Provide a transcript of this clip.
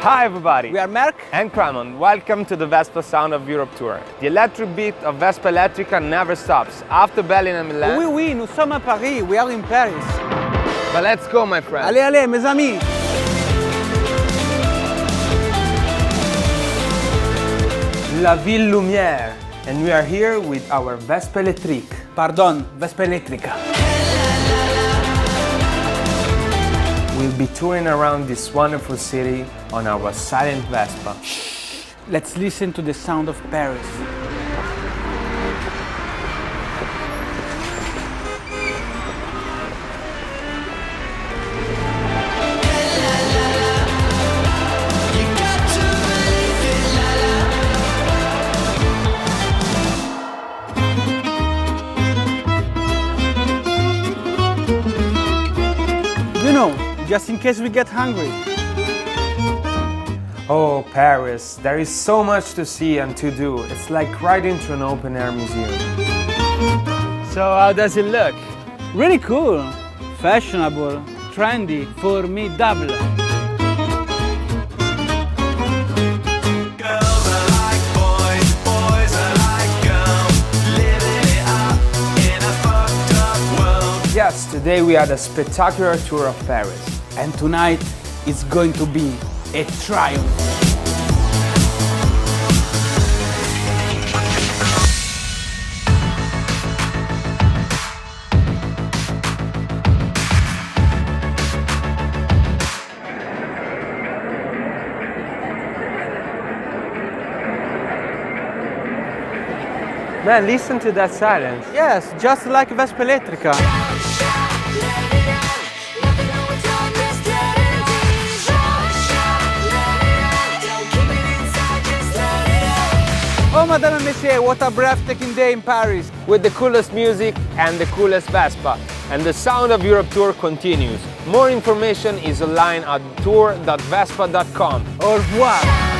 Hi everybody! We are Mark and Kramon. Welcome to the Vespa Sound of Europe tour. The electric beat of Vespa Elettrica never stops. After Berlin and Milan... Oui, oui, nous sommes à Paris. We are in Paris. But let's go, my friends. Allez, allez, mes amis. La Ville Lumière. And we are here with our Vespa Elettrica. Pardon, Vespa Elettrica. We'll be touring around this wonderful city on our silent Vespa. Shh. Let's listen to the sound of Paris. You know, just in case we get hungry. Oh, Paris. There is so much to see and to do. It's like riding through an open-air museum. So how does it look? Really cool, fashionable, trendy, formidable. Yes, today we had a spectacular tour of Paris. And tonight it's going to be a triumph. Man, listen to that silence. Yes, just like Vespa Elettrica. Oh, Madame and Monsieur, what a breathtaking day in Paris. With the coolest music and the coolest Vespa. And the Sound of Europe tour continues. More information is online at tour.vespa.com. Au revoir.